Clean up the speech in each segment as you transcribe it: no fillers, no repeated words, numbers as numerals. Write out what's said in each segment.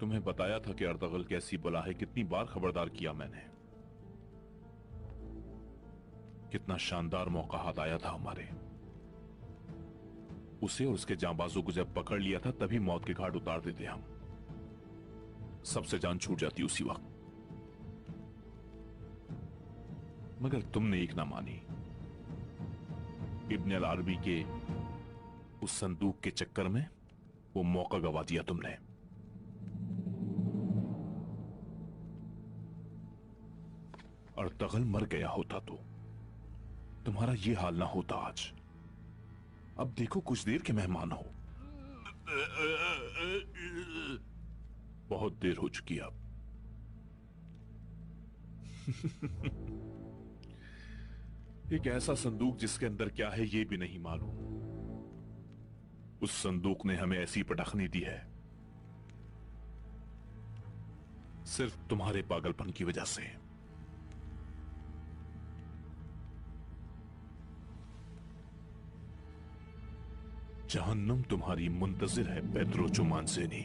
तुम्हें बताया था कि अर्तगल कैसी बला है, कितनी बार खबरदार किया मैंने। कितना शानदार मौका हाथ आया था हमारे। उसे और उसके जांबाजों को जब पकड़ लिया था तभी मौत के घाट उतार देते हम। सबसे जान छूट जाती उसी वक्त। मगर तुमने एक ना मानी। इब्न अल अरबी के उस संदूक के चक्कर में वो मौका गवा दिया तुमने। अर्तगल मर गया होता तो तुम्हारा ये हाल ना होता आज। अब देखो कुछ देर के मेहमान हो। बहुत देर हो चुकी अब। एक ऐसा संदूक जिसके अंदर क्या है ये भी नहीं मालूम। उस संदूक ने हमें ऐसी पटखनी दी है सिर्फ तुम्हारे पागलपन की वजह से। जहन्नुम तुम्हारी मुंतजिर है पेद्रो चुमांसेनी।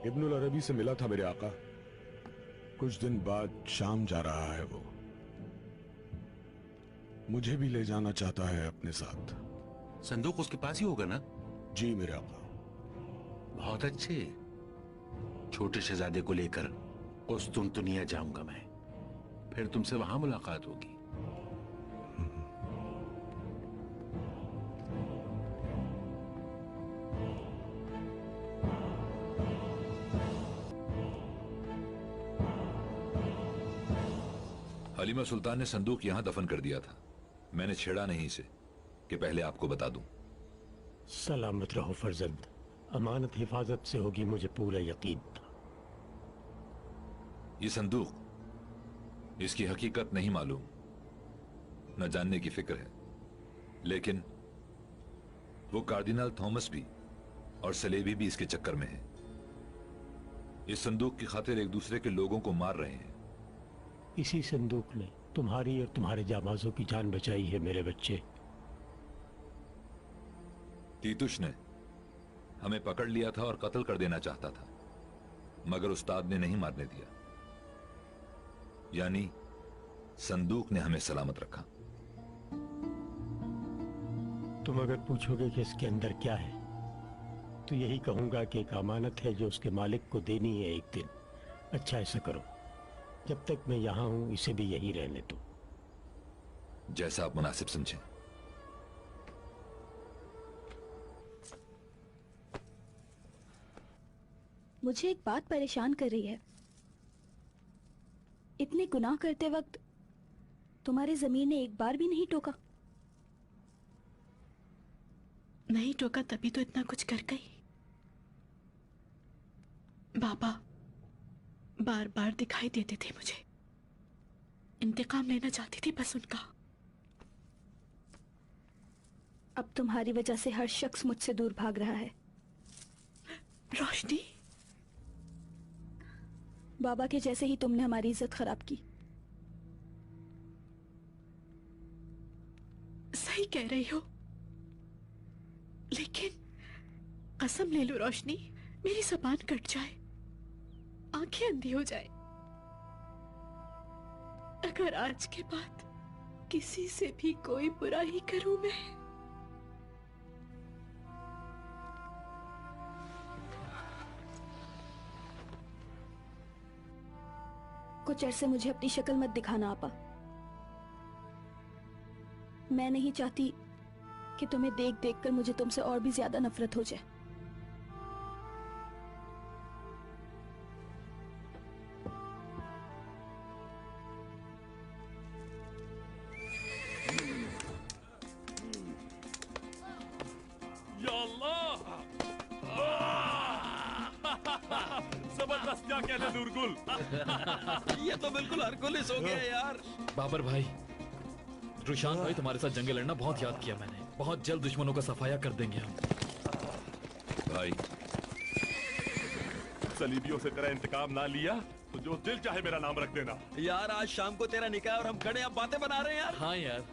इब्नुल अरबी से मिला था मेरे आका। कुछ दिन बाद शाम जा रहा है वो। मुझे भी ले जाना चाहता है अपने साथ। संदूक उसके पास ही होगा ना? जी मेरे आका। बहुत अच्छे। छोटे शहजादे को लेकर कुस्तुनतुनिया जाऊंगा मैं, फिर तुमसे वहां मुलाकात होगी। हलीमा सुल्तान ने संदूक यहां दफन कर दिया था। मैंने छेड़ा नहीं इसे कि पहले आपको बता दूं। सलामत रहो फर्जंद, अमानत हिफाजत से होगी, मुझे पूरा यकीन था। ये संदूक, इसकी हकीकत नहीं मालूम, न जानने की फिक्र है, लेकिन वो कार्डिनल थॉमस भी और सलेबी भी इसके चक्कर में है। इस संदूक की खातिर एक दूसरे के लोगों को मार रहे हैं। इसी संदूक ने तुम्हारी और तुम्हारे जाबाजों की जान बचाई है मेरे बच्चे। तीतुश ने हमें पकड़ लिया था और कत्ल कर देना चाहता था, मगर उस्ताद ने नहीं मारने दिया। यानी संदूक ने हमें सलामत रखा। तुम अगर पूछोगे कि इसके अंदर क्या है तो यही कहूंगा कि एक अमानत है जो उसके मालिक को देनी है एक दिन। अच्छा ऐसा करो, जब तक मैं यहां हूं इसे भी यहीं रहने दो। जैसा आप मुनासिब समझें। मुझे एक बात परेशान कर रही है। इतने गुनाह करते वक्त तुम्हारी जमीन ने एक बार भी नहीं टोका? नहीं टोका तभी तो इतना कुछ कर गई। बाबा बार बार दिखाई देते थे मुझे, इंतकाम लेना चाहती थी बस उनका। अब तुम्हारी वजह से हर शख्स मुझसे दूर भाग रहा है। रोशनी, बाबा के जैसे ही तुमने हमारी इज्जत खराब की। सही कह रही हो, लेकिन कसम ले लो रोशनी, मेरी जबान कट जाए, आंखें अंधी हो जाए, अगर आज के बाद किसी से भी कोई बुराई करूं मैं। कुछ अरसे मुझे अपनी शक्ल मत दिखाना आपा। मैं नहीं चाहती कि तुम्हें देख देख कर मुझे तुमसे और भी ज्यादा नफरत हो जाए। क्या कहना नूरगुल? ये तो बिल्कुल हरकुलिस हो गया यार। बाबर भाई, रुशान भाई तुम्हारे साथ जंगे लड़ना बहुत याद किया मैंने। बहुत जल्द दुश्मनों का सफाया कर देंगे हम। भाई, सलीबियों से तेरा इंतकाम ना लिया तो जो दिल चाहे मेरा नाम रख देना। यार आज शाम को तेरा निकाह और हम खड़े अब बातें बना रहे हैं यार। हाँ यार।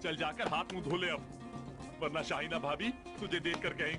चल जाकर हाथ मुंह धो ले अब, वरना शाहीना भाभी तुझे देख कर कहेंगी